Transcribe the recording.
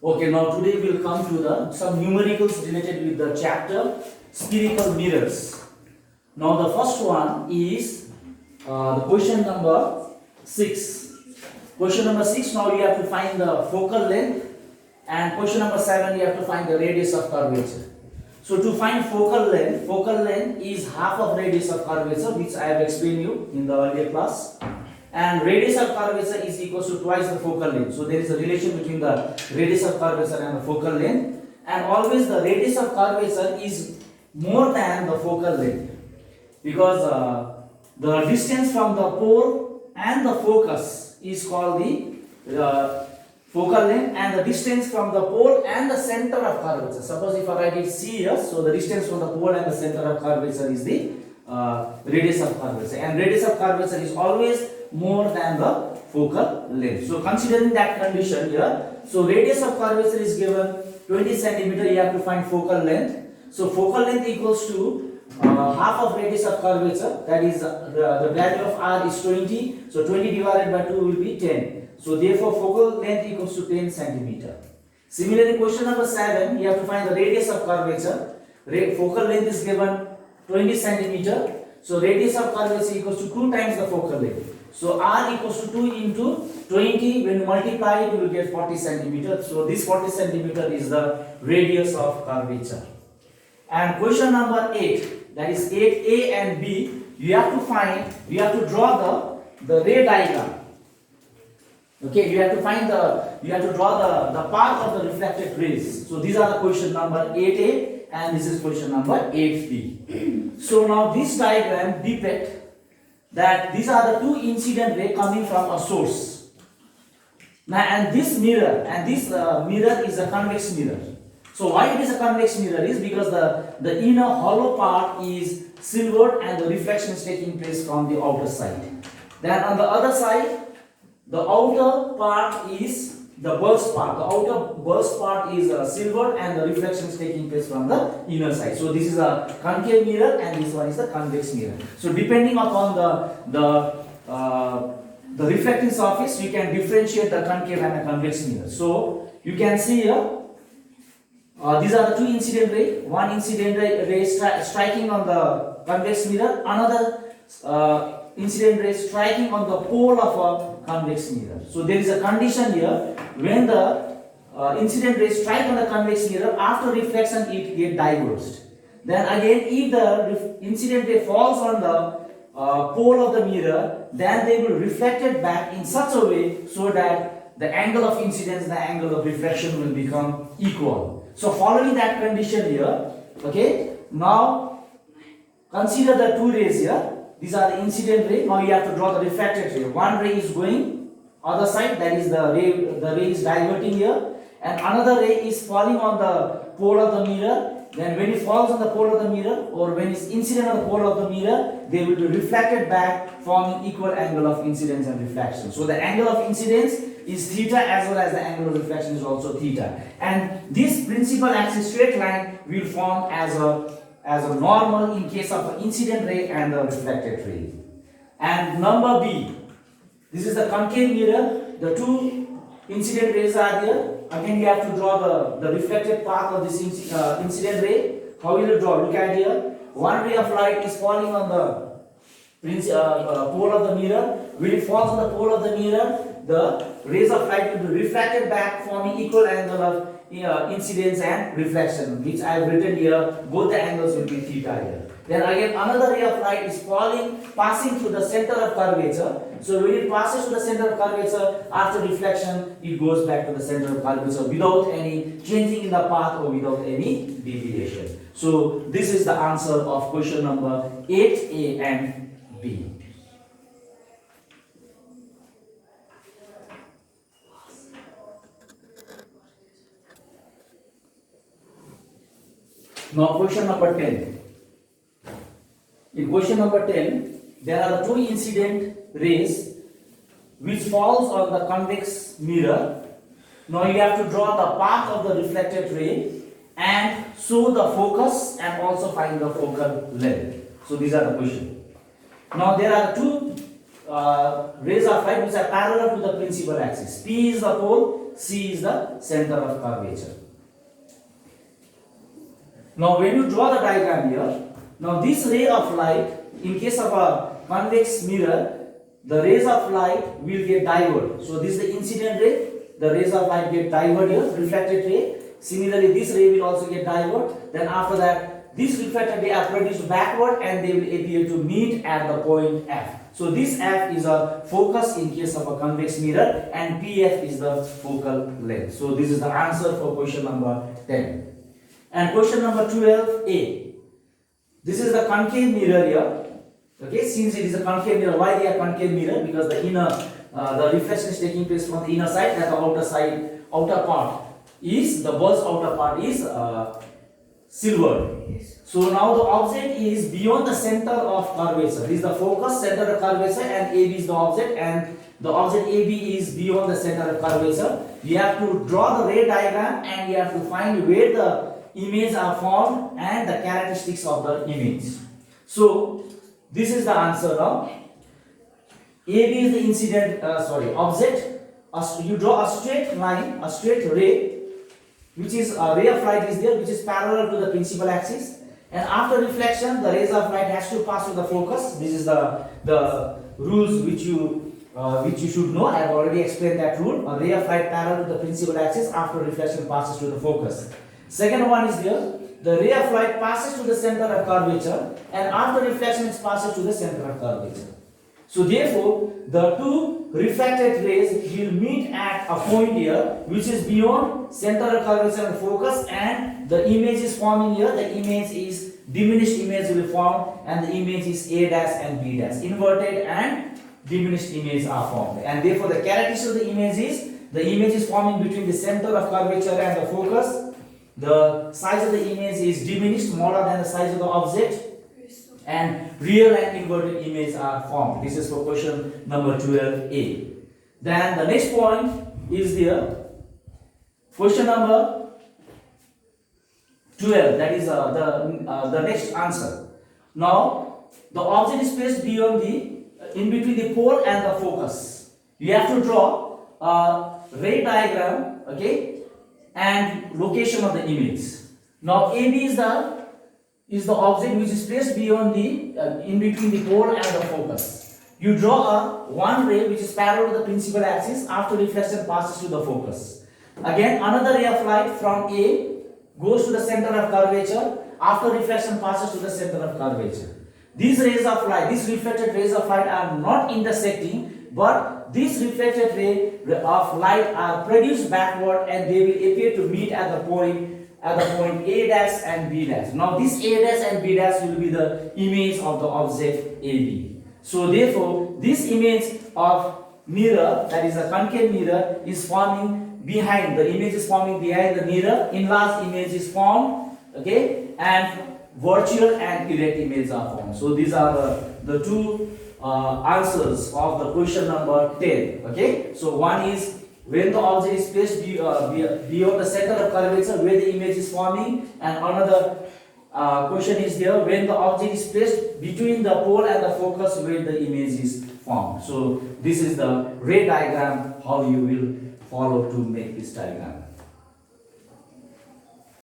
Okay, now today we'll come to the some numericals related with the chapter spherical mirrors. Now the first one is the question number 6. Question number 6, now you have to find the focal length, and question number 7 you have to find the radius of curvature. So to find focal length is half of radius of curvature, which I have explained you in the earlier class. And radius of curvature is equal to twice the focal length. So there is a relation between the radius of curvature and the focal length, and always the radius of curvature is more than the focal length, because the distance from the pole and the focus is called the focal length, and the distance from the pole and the center of curvature. Suppose if I write it C here, so the distance from the pole and the center of curvature is the radius of curvature, and radius of curvature is always more than the focal length. So considering that condition here, so radius of curvature is given 20 centimeter, you have to find focal length. So focal length equals to half of radius of curvature, that is the value of r is 20, so 20 divided by 2 will be 10. So therefore focal length equals to 10 centimeter. Similarly, question number 7, you have to find the radius of curvature. Focal length is given 20 centimeter, so radius of curvature equals to 2 times the focal length. So r equals to 2 into 20, when you multiply it you will get 40 centimeter. So this 40 centimeter is the radius of curvature. And question number 8, that is 8a and b, you have to draw the ray diagram. Okay, you have to draw the path of the reflected rays. So these are the question number 8a and this is question number 8b. So now this diagram depicts that these are the two incident rays coming from a source. Now, and this mirror is a convex mirror. So why it is a convex mirror is because the inner hollow part is silvered and the reflection is taking place from the outer side. Then on the other side, the outer part is the burst part. The outer burst part is silvered and the reflection is taking place from the inner side. So this is a concave mirror and this one is the convex mirror. So depending upon the reflecting surface, you can differentiate the concave and the convex mirror. So you can see here, these are the two incident rays. One incident ray striking on the convex mirror, another incident ray striking on the pole of a convex mirror. So there is a condition here, when the incident ray strike on the convex mirror, after reflection it get diverged. Then again, if the incident ray falls on the pole of the mirror, then they will reflect it back in such a way so that the angle of incidence and the angle of reflection will become equal. So following that condition here, okay, now consider the two rays here. These are the incident ray. Now you have to draw the refracted ray. One ray is going other side, that is the ray is diverting here, and another ray is falling on the pole of the mirror. Then when it falls on the pole of the mirror, or when it's incident on the pole of the mirror, they will be reflected back, forming equal angle of incidence and reflection. So the angle of incidence is theta, as well as the angle of reflection is also theta. And this principal axis straight line will form as a normal in case of the incident ray and the reflected ray. And number B, this is the concave mirror. The two incident rays are there. Again, you have to draw the reflected path of this incident ray. How will you draw? Look at here. One ray of light is falling on the pole of the mirror. When it falls on the pole of the mirror, the rays of light will be reflected back, forming equal angle of incidence and reflection, which I have written here. Both the angles will be theta here. Then again, another ray of light is passing through the center of curvature. So when it passes to the center of curvature, after reflection, it goes back to the center of curvature without any changing in the path or without any deviation. So this is the answer of question number 8A and B. Now question number 10. In question number 10, there are the two incident rays which falls on the convex mirror. Now you have to draw the path of the reflected ray and show the focus and also find the focal length. So these are the questions. Now there are two rays of light which are parallel to the principal axis. P is the pole C is the center of curvature. Now when you draw the diagram here, now this ray of light, in case of a convex mirror, the rays of light will get diverted. So this is the incident ray, the rays of light get diverted here, reflected ray. Similarly, this ray will also get diverted. Then after that, this reflected ray are produced backward and they will appear to meet at the point F. So this F is a focus in case of a convex mirror and PF is the focal length. So this is the answer for question number 10. And question number 12A. This is the concave mirror here. Okay, since it is a concave mirror, why they are concave mirror? Because the inner, the reflection is taking place from the inner side and the outer side, outer part is, the bulb's outer part is silver. So now the object is beyond the center of curvature. This is the focus, center of curvature, and AB is the object, and the object AB is beyond the center of curvature. You have to draw the ray diagram and you have to find where the images are formed and the characteristics of the image. So this is the answer now. AB is the incident, object. You draw a straight line, a straight ray, which is a ray of light is there, which is parallel to the principal axis. And after reflection, the rays of light has to pass to the focus. This is the rules which you should know. I have already explained that rule. A ray of light parallel to the principal axis, after reflection passes to the focus. Second one is there. The ray of light passes to the center of curvature, and after reflection it passes to the center of curvature. So therefore, the two reflected rays will meet at a point here, which is beyond center of curvature and focus, and the image is forming here. The image is diminished image will form, and the image is A dash and B dash. Inverted and diminished image are formed, and therefore the characteristic of the image is forming between the center of curvature and the focus. The size of the image is diminished, smaller than the size of the object, and real and inverted images are formed. This is for question number 12A. Then the next point is there. Question number 12. That is the next answer. Now the object is placed beyond in between the pole and the focus. You have to draw a ray diagram. Okay. And location of the image. Now AB is the object which is placed beyond in between the pole and the focus. You draw one ray which is parallel to the principal axis. After reflection passes to the focus. Again another ray of light from A goes to the center of curvature. After reflection passes to the center of curvature. These rays of light, these reflected rays of light are not intersecting, but these reflected rays of light are produced backward and they will appear to meet at the point A dash and B dash. Now this A dash and B dash will be the image of the object AB. So therefore this image of mirror, that is a concave mirror, is forming behind, the image is forming behind the mirror. Enlarged image is formed, okay, and virtual and erect images are formed. So these are the two answers of the question number 10. Okay, so one is when the object is placed beyond the center of curvature where the image is forming, and another question is there when the object is placed between the pole and the focus where the image is formed. So this is the ray diagram, how you will follow to make this diagram.